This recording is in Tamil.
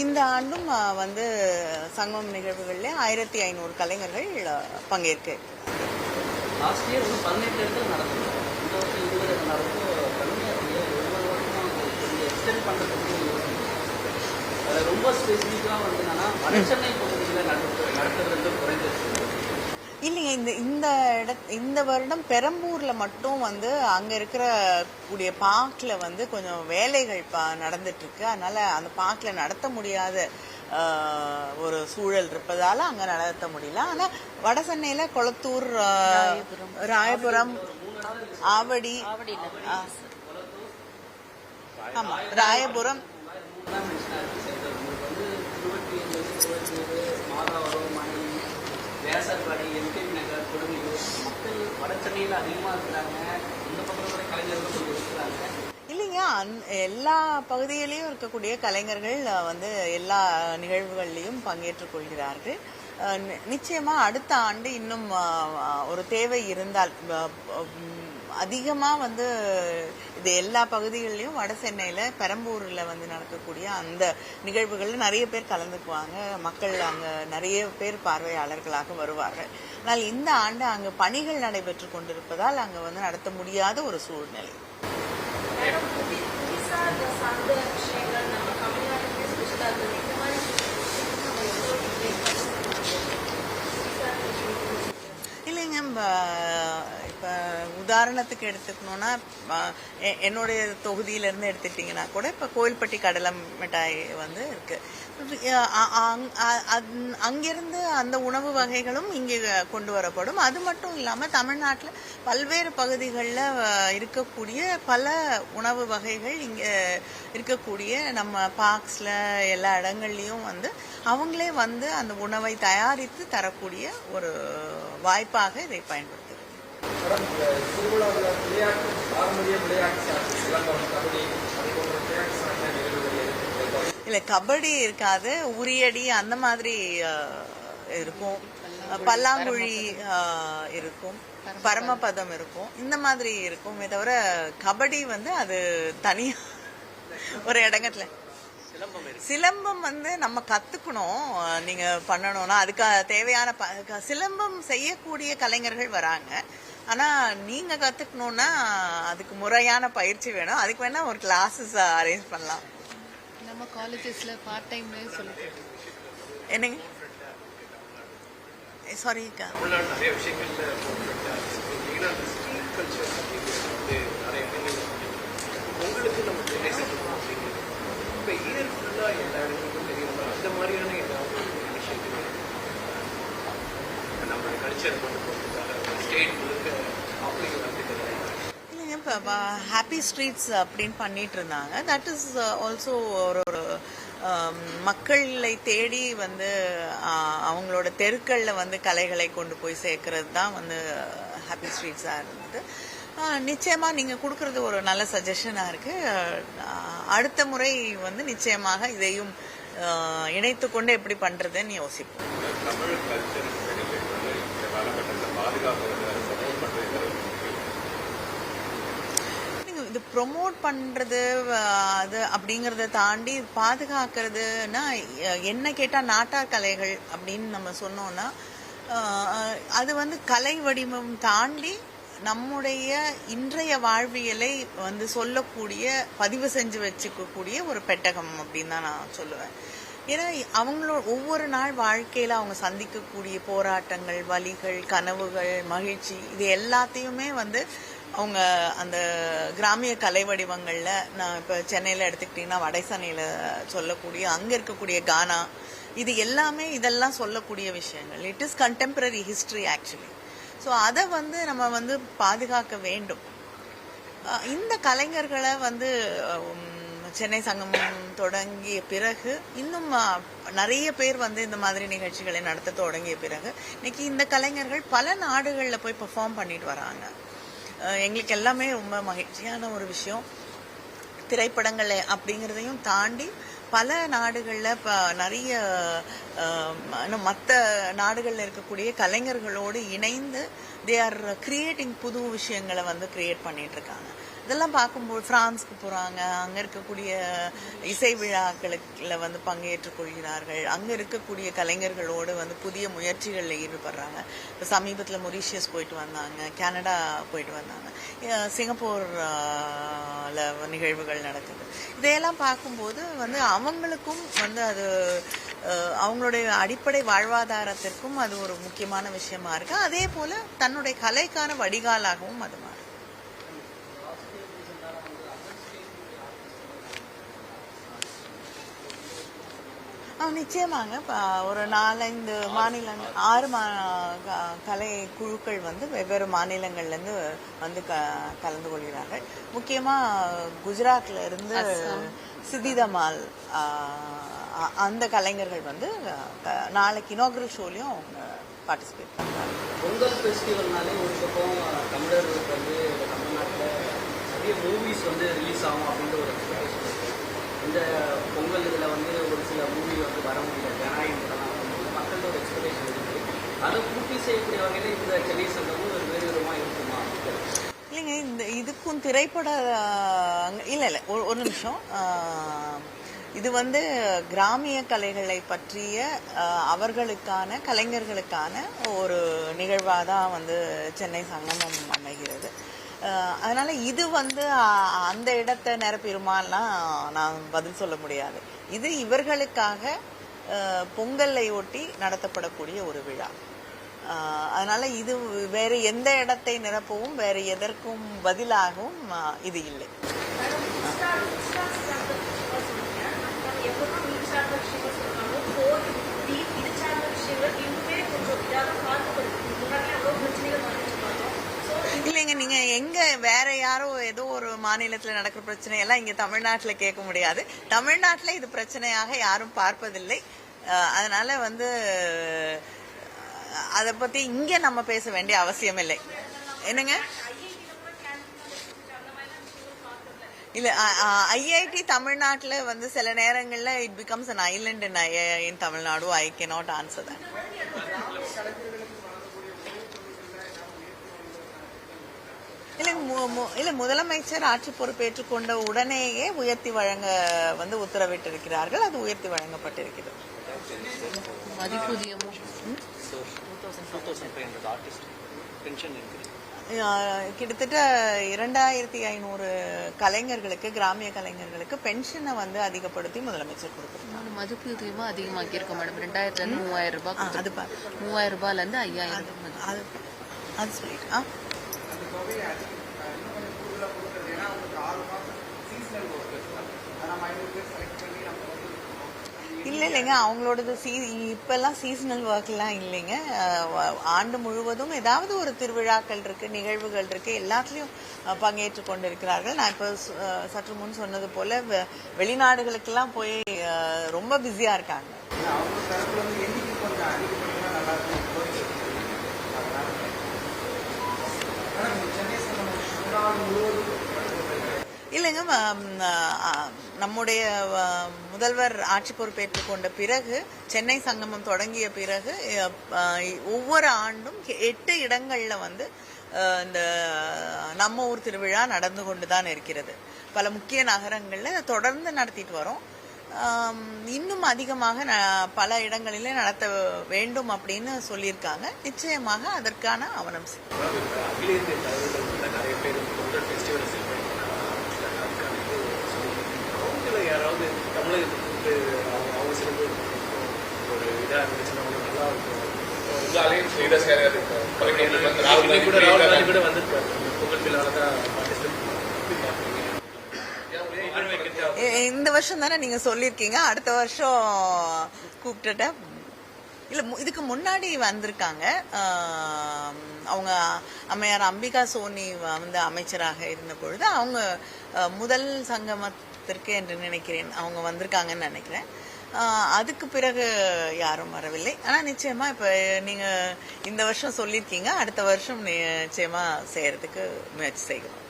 இந்த ஆண்டும் வந்து சங்கமம் நிகழ்வுகளில் 1500 கலைஞர்கள் பங்கேற்க. லாஸ்ட் இயர் 18 இடத்துல நடந்தது. இந்த வருஷம் 20 நடக்கும். எக்ஸ்டெண்ட் பண்ணுறதுக்கு ரொம்ப ஸ்பெசிஃபிக்காக வந்து என்னன்னா வடசென்னை பகுதியில் நடத்துறது குறைஞ்சிருச்சு. இல்லைங்க, இந்த வருடம் பெரம்பூர்ல மட்டும் வந்து அங்க இருக்கிற கூடிய பார்க்ல வந்து கொஞ்சம் வேலைகள் நடந்துட்டு இருக்கு. அதனால அந்த பார்க்ல நடத்த முடியாத ஒரு சூழல் இருப்பதால அங்க நடத்த முடியல. ஆனா வட சென்னையில கொளத்தூர், ராயபுரம், ஆவடி, ஆமா ராயபுரம், வேசர்பாடி, எம்கே நகர், கொடுமையூர் மக்கள் வட சென்னையில் அதிகமாக இருக்கிறாங்க. இந்த பக்கத்தில் கலைஞர்கள் கொஞ்சம் இருக்கிறாங்க. இல்லைங்க, எல்லா பகுதிகளிலும் இருக்கக்கூடிய கலைஞர்கள் வந்து எல்லா நிகழ்வுகள்லையும் பங்கேற்றுக் கொள்கிறார்கள். நிச்சயமா அடுத்த ஆண்டு இன்னும் ஒரு தேவை இருந்தால் அதிகமாக வந்து இது எல்லா பகுதிகளிலையும் வட சென்னையில் பெரம்பூரில் வந்து நடக்கக்கூடிய அந்த நிகழ்வுகளில் நிறைய பேர் கலந்துக்குவாங்க. மக்கள் அங்கே நிறைய பேர் பார்வையாளர்களாக வருவார்கள். ஆனால் இந்த ஆண்டு அங்கே பணிகள் நடைபெற்று கொண்டிருப்பதால் அங்கே வந்து நடத்த முடியாத ஒரு சூழ்நிலை. இல்லைங்க, இப்போ உதாரணத்துக்கு எடுத்துக்கணும்னா என்னுடைய தொகுதியிலேருந்து எடுத்துட்டிங்கன்னா கூட இப்போ கோயில்பட்டி கடலை மிட்டாய் வந்து இருக்கு. அங்கிருந்து அந்த உணவு வகைகளும் இங்கே கொண்டு வரப்படும். அது மட்டும் இல்லாமல் தமிழ்நாட்டில் பல்வேறு பகுதிகளில் இருக்கக்கூடிய பல உணவு வகைகள் இங்கே இருக்கக்கூடிய நம்ம பார்க்ஸில் எல்லா இடங்கள்லையும் வந்து அவங்களே வந்து அந்த உணவை தயாரித்து தரக்கூடிய ஒரு வாய்ப்பாக இதை பயன்படுத்துது. இல்ல, கபடி இருக்காது, உரியடி அந்த மாதிரி இருக்கும், பல்லாங்குழி இருக்கும், பரமபதம் இருக்கும், இந்த மாதிரி இருக்கும். தவிர கபடி வந்து அது தனியா ஒரு இடங்கத்துல. சிலம்பம் வந்து நம்ம கத்துக்கணும், நீங்க பண்ணணும்னா அதுக்கு தேவையான சிலம்பம் செய்யக்கூடிய கலைஞர்கள் வராங்க. ஆனா நீங்க கத்துக்கணும்னா அதுக்கு முறையான பயிற்சி வேணும். அதுக்கு வேணா ஒரு கிளாஸஸ் அரேஞ்ச் பண்ணலாம். நம்ம காலேஜஸ்ல பார்ட் டைம்ல சொல்லிட்டு என்னங்க, சாரிக்கா, நிறைய விஷயங்கள்ல உங்களுக்கு நம்ம இப்போ இயர் ஃபுல்லாக எல்லா இடங்களுக்கும் தெரியும். அந்த மாதிரியான ஏதாவது விஷயங்கள் நம்மளோட கல்ச்சர் கொண்டு போகிறதுக்காக ஸ்டேட் முழுக்க அப்படிங்க இல்லைங்க, இப்போ ஹாப்பி ஸ்ட்ரீட்ஸ் அப்படின்னு பண்ணிட்டு இருந்தாங்க. தட் இஸ் ஆல்சோ ஒரு மக்களை தேடி வந்து அவங்களோட தெருக்களில் வந்து கலைகளை கொண்டு போய் சேர்க்கறது தான் வந்து ஹாப்பி ஸ்ட்ரீட்ஸாக இருந்தது. நிச்சயமா நீங்க கொடுக்கறது ஒரு நல்ல சஜஷனா இருக்கு. அடுத்த முறை வந்து நிச்சயமாக இதையும் இணைத்து கொண்டு எப்படி பண்றதுன்னு யோசிப்போம். இது ப்ரொமோட் பண்றது அது அப்படிங்கறத தாண்டி பாதுகாக்கிறதுனா என்ன கேட்டா நாட்டார் கலைகள் அப்படின்னு நம்ம சொன்னோம்னா அது வந்து கலை வடிவம் தாண்டி நம்முடைய இன்றைய வாழ்வியலை வந்து சொல்லக்கூடிய, பதிவு செஞ்சு வச்சுக்கக்கூடிய ஒரு பெட்டகம் அப்படின்னு தான் நான் சொல்லுவேன். ஏன்னா அவங்களோட ஒவ்வொரு நாள் வாழ்க்கையில அவங்க சந்திக்கக்கூடிய போராட்டங்கள், வலிகள், கனவுகள், மகிழ்ச்சி, இது எல்லாத்தையுமே வந்து அவங்க அந்த கிராமிய கலை வடிவங்கள்ல, நான் இப்போ சென்னையில எடுத்துக்கிட்டீங்கன்னா வடசென்னையில சொல்லக்கூடிய அங்க இருக்கக்கூடிய கானா, இது எல்லாமே இதெல்லாம் சொல்லக்கூடிய விஷயங்கள். It is contemporary history actually. So அதை வந்து நம்ம வந்து பாதுகாக்க வேண்டும். இந்த கலைஞர்களை வந்து சென்னை சங்கமம் தொடங்கிய பிறகு இன்னும் நிறைய பேர் வந்து இந்த மாதிரி நிகழ்ச்சிகளை நடத்த தொடங்கிய பிறகு இன்னைக்கு இந்த கலைஞர்கள் பல நாடுகளில் போய் பெர்ஃபார்ம் பண்ணிட்டு வராங்க. எங்களுக்கு எல்லாமே ரொம்ப மகிழ்ச்சியான ஒரு விஷயம். திரைப்படங்கள் அப்படிங்கிறதையும் தாண்டி பல நாடுகளில் இப்போ நிறைய மற்ற நாடுகளில் இருக்கக்கூடிய கலைஞர்களோடு இணைந்து தே ஆர் கிரியேட்டிங் புது விஷயங்களை வந்து கிரியேட் பண்ணிட்டு இருக்காங்க. இதெல்லாம் பார்க்கும்போது பிரான்ஸ்க்கு போகிறாங்க, அங்கே இருக்கக்கூடிய இசை விழாக்களுக்குல வந்து பங்கேற்றுக் கொள்கிறார்கள், அங்கே இருக்கக்கூடிய கலைஞர்களோடு வந்து புதிய முயற்சிகளில் ஈடுபடுறாங்க. இப்போ சமீபத்தில் மொரீஷியஸ் போயிட்டு வந்தாங்க, கனடா போயிட்டு வந்தாங்க, சிங்கப்பூர்ல நிகழ்வுகள் நடக்குது. இதையெல்லாம் பார்க்கும்போது வந்து அவங்களுக்கும் வந்து அது அவங்களுடைய அடிப்படை வாழ்வாதாரத்திற்கும் அது ஒரு முக்கியமான விஷயமா இருக்கு. அதே போல தன்னுடைய கலைக்கான வடிகாலாகவும் அது மாறும். நிச்சயமாங்க. ஒரு 4-5 மாநிலங்கள் 6 கலை குழுக்கள் வந்து வெவ்வேறு மாநிலங்கள்லேருந்து வந்து கலந்து கொள்கிறார்கள். முக்கியமாக குஜராத்ல இருந்து சித்திதமால் அந்த கலைஞர்கள் வந்து நாளைக்கு இனாகுரல் ஷோலையும் அவங்க பார்ட்டிசிபேட் பண்ணுறாங்க. பொங்கல் ஃபெஸ்டிவல்னாலே ஒரு பக்கம் தமிழர்களுக்கு வந்து தமிழ்நாட்டில் நிறைய மூவிஸ் வந்து ரிலீஸ் ஆகும் அப்படின்ற ஒரு எக்ஸ்பெக்டேஷன் இருக்குது. இந்த பொங்கல் இதில் வந்து ஒரு சில மூவி வந்து வர முடியல, ஜனநாயகம் மக்களோட ஒரு எக்ஸ்பெக்டேஷன் இருக்குது. அதை பூர்த்தி செய்யக்கூடிய வகையில் இந்த சென்னை சங்கமும் ஒரு வேறு விதமாக இருக்குமா? இல்லைங்க, இந்த இதுக்கும் திரைப்பட இல்லை ஒரு நிமிஷம். இது வந்து கிராமிய கலைகளை பற்றிய அவர்களுக்கான கலைஞர்களுக்கான ஒரு நிகழ்வாக தான் வந்து சென்னை சங்கமம் அமைகிறது. அதனால இது வந்து அந்த இடத்தை நிரப்பிடுமான்னா நான் பதில் சொல்ல முடியாது. இது இவர்களுக்காக பொங்கலை ஒட்டி நடத்தப்படக்கூடிய ஒரு விழா. அதனால இது வேறு எந்த இடத்தை நிரப்பவும் வேறு எதற்கும் பதிலாகவும் இது இல்லை. இல்லைங்க, நீங்க எங்க வேற யாரோ ஏதோ ஒரு மாநிலத்துல நடக்கிற பிரச்சனையெல்லாம் இங்க தமிழ்நாட்டுல கேட்க முடியாது. தமிழ்நாட்டுல இது பிரச்சனையாக யாரும் பார்ப்பதில்லை. அதனால வந்து அதை பத்தி இங்க நம்ம பேச வேண்டிய அவசியம் இல்லை. என்னங்க? இல்ல, ஐஐடி தமிழ்நாட்டுல வந்து சில நேரங்கள்ல it becomes an island in Tamil Nadu. I cannot answer that. இல்ல, முதலமைச்சர் ஆட்சி பொறுப்பேற்றுக் கொண்ட உடனேயே உயர்த்தி வழங்க வந்து உத்தரவிட்டிருக்கிறார்கள். அது உயர்த்தி வழங்கப்பட்டிருக்கிறது. மதிப்பூதியமும் கிட்டத்தட்ட 2500 கலைஞர்களுக்கு, கிராமிய கலைஞர்களுக்கு பென்ஷனை வந்து அதிகப்படுத்தி முதலமைச்சர் கொடுத்திருக்காங்க. மதிப்பூதியமும் அதிகமாக்கி இருக்க மேடம். 2000 இருந்து 3000 ரூபாய். அது 3000 ரூபாயில இருந்து 5000 ரூபாய். அது சொல்லிட்டு இல்லைங்க, அவங்களோடது இப்பெல்லாம் சீசனல் ஒர்க்லாம் இல்லைங்க. ஆண்டு முழுவதும் ஏதாவது ஒரு திருவிழாக்கள் இருக்கு, நிகழ்வுகள் இருக்கு, எல்லாத்துலயும் பங்கேற்று கொண்டிருக்கிறார்கள். நான் இப்போ சற்று முன் சொன்னது போல வெளிநாடுகளுக்கெல்லாம் போய் ரொம்ப பிஸியா இருக்காங்க. இல்லைங்க, நம்முடைய முதல்வர் ஆட்சி பொறுப்பேற்றுக் கொண்ட பிறகு, சென்னை சங்கமம் தொடங்கிய பிறகு ஒவ்வொரு ஆண்டும் 8 இடங்கள்ல வந்து இந்த நம்ம ஊர் திருவிழா நடந்து கொண்டுதான் இருக்கிறது. பல முக்கிய நகரங்கள்ல தொடர்ந்து நடத்திட்டு வரோம். இன்னும் அதிகமாக பல இடங்களிலே நடத்த வேண்டும் அப்படின்னு சொல்லியிருக்காங்க. நிச்சயமாக அதற்கான ஆவணம் யாராவது தமிழகத்துக்கு அவங்க சிறப்பு ஒரு இதாக இருந்துச்சுன்னா நல்லா இருக்கும். கூட ராகுல் காந்தி கூட வந்திருக்காரு பொங்கல் விழாவில் தான் இந்த வருஷம் தானே நீங்க சொல்லியிருக்கீங்க, அடுத்த வருஷம் கூப்பிட்டுட்ட. இல்ல, இதுக்கு முன்னாடி வந்திருக்காங்க. அவங்க அம்மையார் அம்பிகா சோனி வந்து அமைச்சராக இருந்த பொழுது அவங்க முதல் சங்கமத்திற்கு என்று நினைக்கிறேன் அவங்க வந்திருக்காங்கன்னு நினைக்கிறேன். அதுக்கு பிறகு யாரும் வரவில்லை. ஆனா நிச்சயமா இப்ப நீங்க இந்த வருஷம் சொல்லியிருக்கீங்க, அடுத்த வருஷம் நிச்சயமா செய்யறதுக்கு முயற்சி செய்கிறோம்.